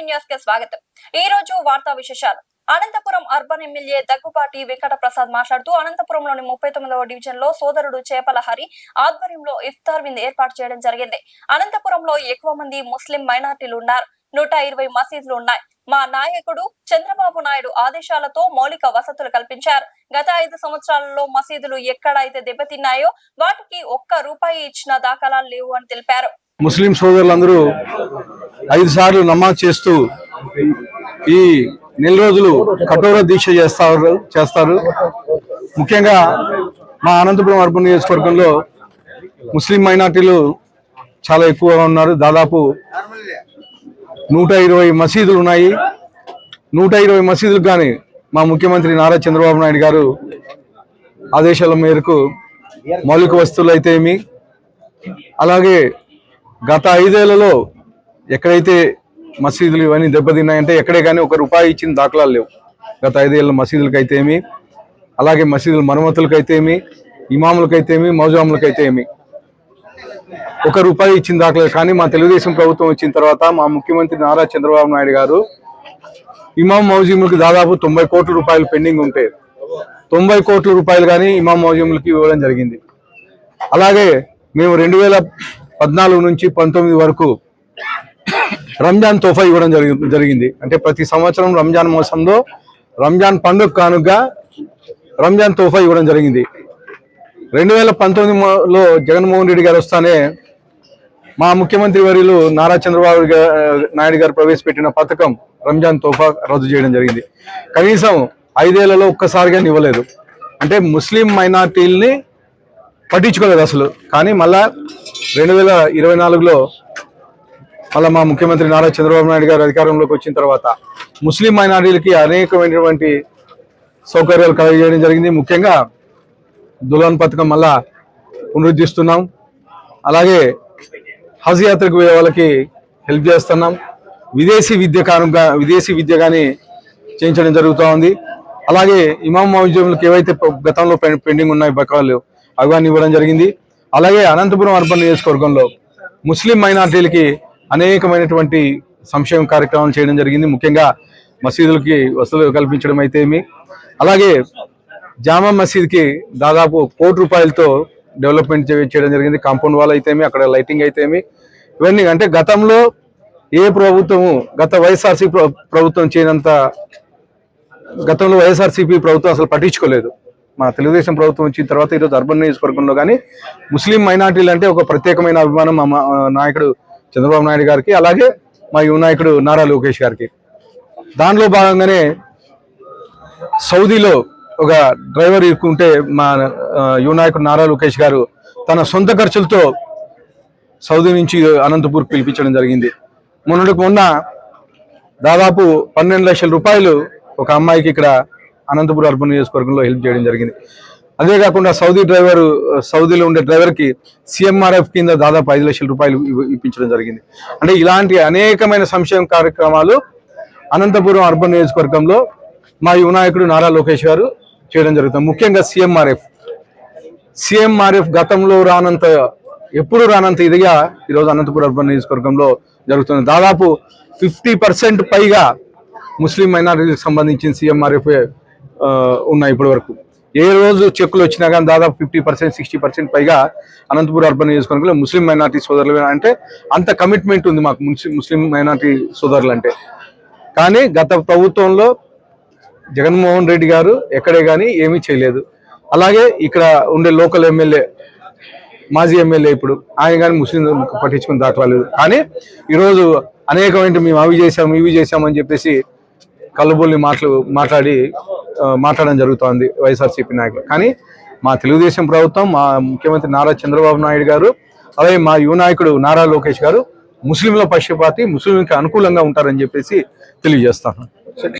News కి స్వాగతం। ఈ రోజు వార్తా విశేషాలు। అనంతపురం అర్బన్ ఎమ్మెల్యే దగ్గుబాటి వెంకట ప్రసాద్ మాట్లాడుతూ అనంతపురంలోని 39వ డివిజన్ లో సోదరుడు చేపల హరి ఆధ్వర్యంలో ఇఫ్తార్ విందు ఏర్పాటు చేయడం జరిగింది। అనంతపురంలో ఎక్కువ మంది ముస్లిం మైనారిటీలు ఉన్నారు। 120 మసీదులు ఉన్నాయి। మా నాయకుడు చంద్రబాబు నాయుడు ఆదేశాలతో మౌలిక వసతులు కల్పించారు। గత 5 సంవత్సరాలలో మసీదులు ఎక్కడైతే దెబ్బతిన్నాయో వాటికి ఒక్క రూపాయి ఇచ్చిన దాఖలాలు లేవు అని తెలిపారు। ముస్లిం సోదరులందరూ 5 సార్లు నమాజ్ చేస్తూ ఈ నెల రోజులు కఠోర దీక్ష చేస్తారు। ముఖ్యంగా మా అనంతపురం అర్బన్ నియోజకవర్గంలో ముస్లిం మైనార్టీలు చాలా ఎక్కువగా ఉన్నారు। దాదాపు 120 మసీదులు ఉన్నాయి। 120 మసీదులకు కానీ మా ముఖ్యమంత్రి నారా చంద్రబాబు నాయుడు గారు ఆదేశాల మేరకు మౌలిక వస్తువులు అయితే ఏమి, అలాగే గత 5 ఏళ్లలో ఎక్కడైతే మసీదులు ఇవన్నీ దెబ్బతిన్నాయంటే ఎక్కడే కానీ ఒక రూపాయి ఇచ్చిన దాఖలాలు లేవు। గత 5 ఏళ్ళ మసీదులకైతే ఏమి, అలాగే మసీదుల మరమ్మతులకైతే ఏమి, ఇమాములకైతే ఏమి, మౌజాములకైతే ఏమి ఒక రూపాయి ఇచ్చిన దాఖలాలు। కానీ మా తెలుగుదేశం ప్రభుత్వం వచ్చిన తర్వాత మా ముఖ్యమంత్రి నారా చంద్రబాబు నాయుడు గారు ఇమాం మౌజీములకు దాదాపు 90 కోట్ల రూపాయలు పెండింగ్ ఉంటే 90 కోట్ల రూపాయలు కానీ ఇమాం మౌజీములకి ఇవ్వడం జరిగింది। అలాగే మేము 2014 నుంచి 19 వరకు రంజాన్ తోఫా ఇవ్వడం జరిగింది। అంటే ప్రతి సంవత్సరం రంజాన్ మోసంలో రంజాన్ పండుగ కానుక రంజాన్ తోఫా ఇవ్వడం జరిగింది। 2019లో జగన్మోహన్ రెడ్డి గారు వస్తానే మా ముఖ్యమంత్రి వర్యులు నారా చంద్రబాబు నాయుడు గారు ప్రవేశపెట్టిన పథకం రంజాన్ తోఫా రద్దు చేయడం జరిగింది। కనీసం 5 ఏళ్లలో ఒక్కసారిగా ఇవ్వలేదు। అంటే ముస్లిం మైనార్టీల్ని పట్టించుకోలేదు అసలు। కానీ మళ్ళా 2024లో మళ్ళీ మా ముఖ్యమంత్రి నారా చంద్రబాబు నాయుడు గారు అధికారంలోకి వచ్చిన తర్వాత ముస్లిం మైనారిటీలకి అనేకమైనటువంటి సౌకర్యాలు కలగజేయడం జరిగింది। ముఖ్యంగా దుల్హన్ పథకం మళ్ళా పునరుద్ధరిస్తున్నాం। అలాగే హజ్ యాత్రకు పోయే వాళ్ళకి హెల్ప్ చేస్తున్నాం। విదేశీ విద్య కానీ చేయించడం జరుగుతూ ఉంది। అలాగే ఇమాం మౌజూములకు ఏవైతే గతంలో పెండింగ్ ఉన్నాయి బకాయిలు అవి ఇవ్వడం జరిగింది। అలాగే అనంతపురం అర్బన్ నియోజకవర్గంలో ముస్లిం మైనార్టీలకి అనేకమైనటువంటి సంక్షేమ కార్యక్రమాలు చేయడం జరిగింది। ముఖ్యంగా మసీదులకి వసతులు కల్పించడం అయితే ఏమి, అలాగే జామా మసీద్కి దాదాపు 1 కోటి రూపాయలతో డెవలప్మెంట్ చేయడం జరిగింది। కాంపౌండ్ వాల్ అయితే ఏమి, అక్కడ లైటింగ్ అయితే ఏమి, ఇవన్నీ అంటే గతంలో ఏ ప్రభుత్వము గత వైఎస్ఆర్సీపీ ప్రభుత్వం చేయనంత గతంలో వైఎస్ఆర్సీపీ ప్రభుత్వం అసలు పట్టించుకోలేదు। మా తెలుగుదేశం ప్రభుత్వం వచ్చిన తర్వాత ఈరోజు అర్బన్ నియోజకవర్గంలో కానీ ముస్లిం మైనార్టీలు అంటే ఒక ప్రత్యేకమైన అభిమానం మా నాయకుడు చంద్రబాబు నాయుడు గారికి, అలాగే మా యువ నాయకుడు నారా లోకేష్ గారికి। దానిలో భాగంగానే సౌదీలో ఒక డ్రైవర్ ఇరుక్కుంటే మా యువ నాయకుడు నారా లోకేష్ గారు తన సొంత ఖర్చులతో సౌదీ నుంచి అనంతపూర్కి పిలిపించడం జరిగింది। మొన్న దాదాపు 12 లక్షల రూపాయలు ఒక అమ్మాయికి ఇక్కడ అనంతపురం అర్బన్ నియోజకవర్గంలో హెల్ప్ చేయడం జరిగింది। అదే కాకుండా సౌదీలో ఉండే డ్రైవర్కి సిఎంఆర్ఎఫ్ కింద దాదాపు 5 లక్షల రూపాయలు ఇప్పించడం జరిగింది। అంటే ఇలాంటి అనేకమైన సంక్షేమ కార్యక్రమాలు అనంతపురం అర్బన్ నియోజకవర్గంలో మా యువ నాయకుడు నారా లోకేష్ గారు చేయడం జరుగుతుంది। ముఖ్యంగా సిఎంఆర్ఎఫ్ గతంలో ఎప్పుడు రానంత ఇదిగా ఈరోజు అనంతపురం అర్బన్ నియోజకవర్గంలో జరుగుతుంది। దాదాపు 50% పైగా ముస్లిం మైనారిటీలకు సంబంధించిన సిఎంఆర్ఎఫ్ ఉన్నాయి ఇప్పటి వరకు। ఏ రోజు చెక్కులు వచ్చినా కానీ దాదాపు 50% 60% పైగా అనంతపురం అర్బన్ నియోజకవర్గంలో ముస్లిం మైనారిటీ సోదరులు అంటే అంత కమిట్మెంట్ ఉంది మాకు ముస్లిం మైనారిటీ సోదరులు అంటే। కానీ గత ప్రభుత్వంలో జగన్మోహన్ రెడ్డి గారు ఎక్కడే కానీ ఏమీ చేయలేదు। అలాగే ఇక్కడ ఉండే లోకల్ ఎమ్మెల్యే మాజీ ఎమ్మెల్యే ఇప్పుడు ఆయన కానీ ముస్లిం పట్టించుకుని దాఖలేదు। కానీ ఈరోజు అనేకమైన మేము ఇవి చేసామని చెప్పేసి కళ్ళబొల్లి మాట్లాడడం జరుగుతోంది వైఎస్ఆర్సీపీ నాయకులు। కానీ మా తెలుగుదేశం ప్రభుత్వం, మా ముఖ్యమంత్రి నారా చంద్రబాబు నాయుడు గారు, అలాగే మా యువ నాయకుడు నారా లోకేష్ గారు ముస్లింల పక్షపాతి, ముస్లింకి అనుకూలంగా ఉంటారని చెప్పేసి తెలియజేస్తాను।